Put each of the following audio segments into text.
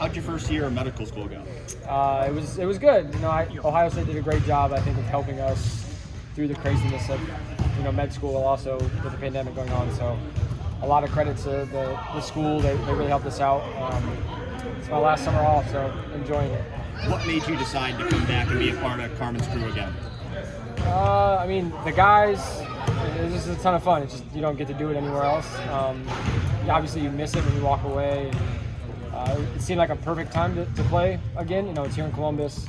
How'd your first year of medical school go? It was good. Ohio State did a great job, I think, of helping us through the craziness of med school, also with the pandemic going on. So a lot of credit to the school. They really helped us out. It's my last summer off, so enjoying it. What made you decide to come back and be a part of Carmen's crew again? The guys, it's just a ton of fun. It's just you don't get to do it anywhere else. Obviously, you miss it when you walk away. It seemed like a perfect time to play again. It's here in Columbus.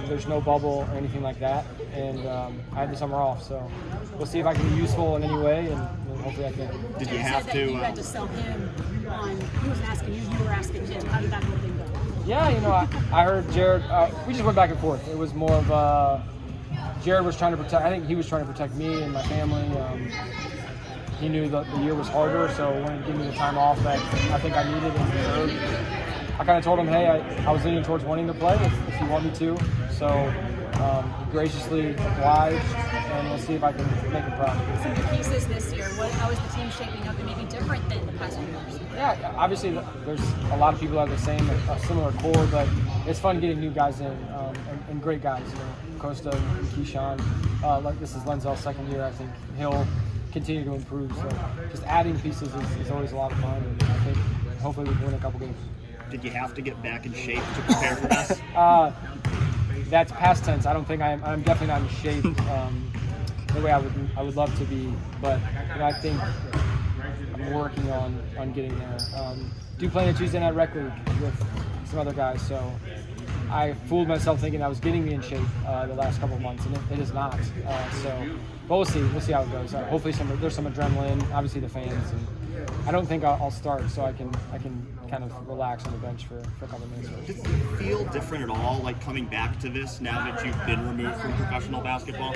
There's no bubble or anything like that, and I had the summer off. So we'll see if I can be useful in any way, and hopefully I can. Did you have to? You had to sell him on. He was asking you. You were asking him. How did that whole thing go? Yeah, I heard Jared. We just went back and forth. It was more of Jared was trying to protect. I think he was trying to protect me and my family. He knew the year was harder, so wanted to give me the time off that I think I needed and deserved. I kind of told him, hey, I was leaning towards wanting to play if you want me to. So he graciously obliged, and we'll see if I can make it proud. Some of the pieces this year, how is the team shaping up and maybe different than the past few years? Yeah, obviously there's a lot of people that are the same, a similar core, but it's fun getting new guys in and great guys. Costa and Keyshawn. This is Lenzell's second year. I think he'll continue to improve. So just adding pieces is always a lot of fun, and I think hopefully we can win a couple games. Did you have to get back in shape to prepare for this? That's past tense. I don't think I'm definitely not in shape the way I would love to be, but I think I'm working on getting there. Do play in a Tuesday night rec league with some other guys, so I fooled myself thinking that was getting me in shape the last couple of months, and it is not. But we'll see. We'll see how it goes. Hopefully, there's some adrenaline. Obviously, the fans, and I don't think I'll start, so I can kind of relax on the bench for a couple of minutes. Does it feel different at all, like coming back to this now that you've been removed from professional basketball?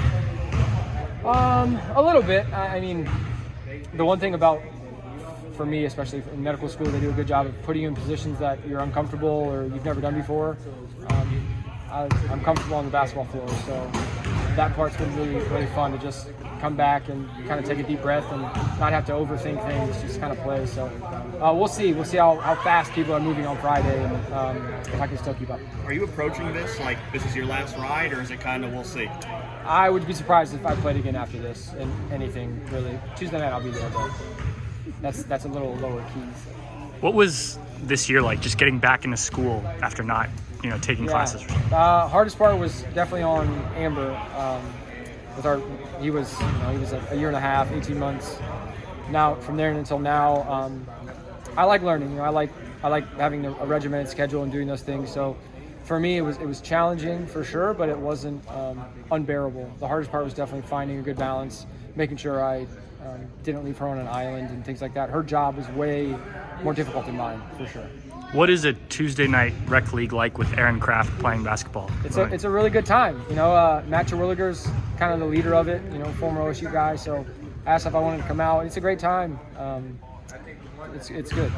A little bit. The one thing about, for me, especially in medical school, they do a good job of putting you in positions that you're uncomfortable or you've never done before. I'm comfortable on the basketball floor, so that part's been really, really fun to just come back and kind of take a deep breath and not have to overthink things, just kind of play. So we'll see. We'll see how fast people are moving on Friday and if I can still keep up. Are you approaching this like this is your last ride, or is it kind of we'll see? I would be surprised if I played again after this and anything really. Tuesday night I'll be there, but that's a little lower keys. What was this year like, just getting back into school after not, taking classes? Hardest part was definitely on Amber. He was a year and a half, 18 months. Now from there until now, I like learning. I like having a regimented schedule and doing those things. So for me, it was challenging for sure, but it wasn't unbearable. The hardest part was definitely finding a good balance, making sure I didn't leave her on an island and things like that. Her job was way more difficult than mine, for sure. What is a Tuesday night rec league like with Aaron Kraft playing basketball? It's a really good time. Matt Terwilliger's kind of the leader of it, former OSU guy, so asked if I wanted to come out. It's a great time. It's good. It's good.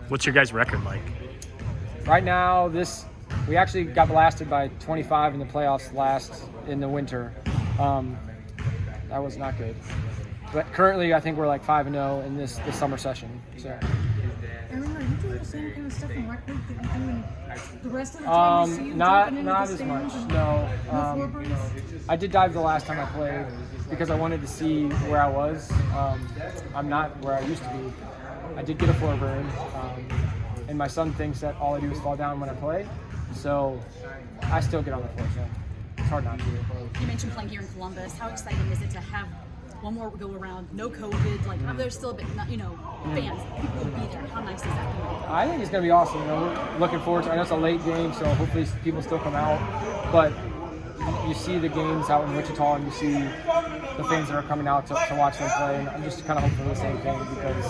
What's your guys' record like? Right now, we actually got blasted by 25 in the playoffs in the winter. That was not good. But currently, I think we're like 5-0 in this summer session. So. Aaron, are you doing the same kind of stuff in rec league that you do in the rest of the time? You see you not jumping into as the much. stands No. No floor burns? I did dive the last time I played because I wanted to see where I was. I'm not where I used to be. I did get a floor burn, and my son thinks that all I do is fall down when I play. So I still get on the floor. So it's hard not to. You mentioned playing here in Columbus. How exciting is it to have one more go around, no COVID, there's still a bit, fans, people will be there. How nice is that going to be? I think it's going to be awesome. We're looking forward to it. I know it's a late game, so hopefully people still come out. But you see the games out in Wichita, and you see the fans that are coming out to watch them play. And I'm just kind of hoping for the same thing because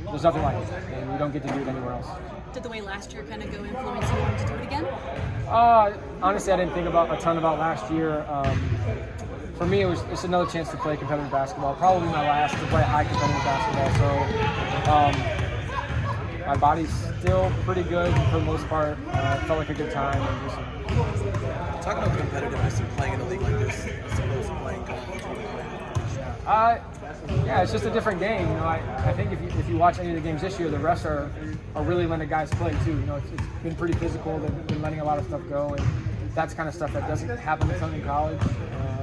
there's nothing like it, and you don't get to do it anywhere else. Did the way last year kind of go influence you wanting to do it again? Honestly, I didn't think a ton about last year. For me, it's another chance to play competitive basketball. Probably my last to play high competitive basketball. So my body's still pretty good for the most part. Felt like a good time. Talk about competitiveness and playing in a league like this as opposed to playing college. Yeah, it's just a different game. You know, I think if you watch any of the games this year, the refs are really letting guys play too. You know, it's been pretty physical. They've been letting a lot of stuff go, and that's kind of stuff that doesn't happen a ton in college.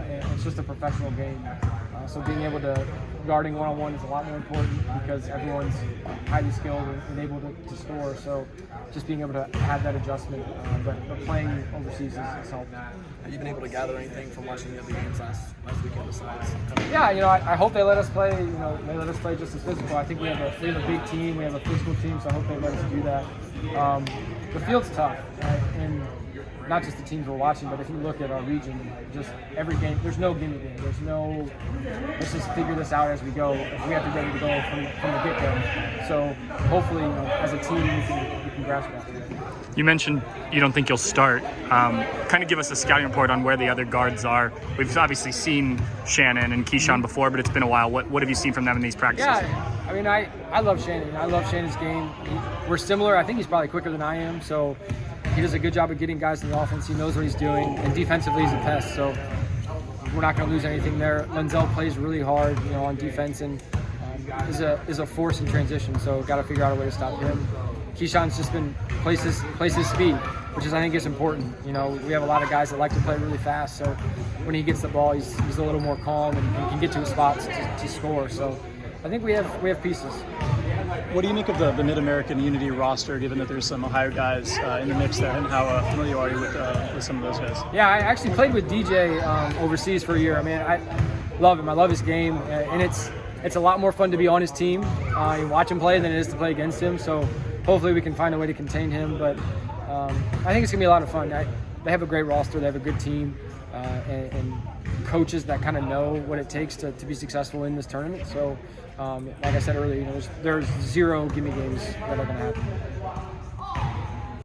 And it's just a professional game. So being able to guarding one-on-one is a lot more important because everyone's highly skilled and able to score. So just being able to have that adjustment, but playing overseas has helped. Have you been able to gather anything from watching the other games last weekend besides? Yeah, you know, I hope they let us play. You know, they let us play just as physical. I think we have a big team. We have a physical team, so I hope they let us do that. The field's tough, right? And not just the teams we're watching, but if you look at our region, just every game, there's no gimme game. There's no, let's just figure this out as we go. We have to be ready to go from the get-go. So hopefully, you know, as a team, we can grasp that. You mentioned you don't think you'll start. Kind of give us a scouting report on where the other guards are. We've obviously seen Shannon and Keyshawn before, but it's been a while. What have you seen from them in these practices? Yeah, I mean, I love Shannon. I love Shannon's game. We're similar. I think he's probably quicker than I am, so he does a good job of getting guys in the offense. He knows what he's doing, and defensively he's a pest, so we're not going to lose anything there. Lenzel plays really hard, you know, on defense, and is a force in transition, so got to figure out a way to stop him. Keyshawn's just been plays his speed, which is, I think, is important. You know, we have a lot of guys that like to play really fast, so when he gets the ball, he's a little more calm and can get to his spots to score. So I think we have pieces. What do you make of the MidAmerican Unity roster, given that there's some Ohio guys in the mix there, and how familiar are you with some of those guys? Yeah, I actually played with DJ overseas for a year. I mean, I love him. I love his game, and it's a lot more fun to be on his team and watch him play than it is to play against him. So hopefully we can find a way to contain him. But I think it's going to be a lot of fun. They have a great roster. They have a good team and coaches that kind of know what it takes to be successful in this tournament. So like I said earlier, you know, there's zero gimme games that are going to happen.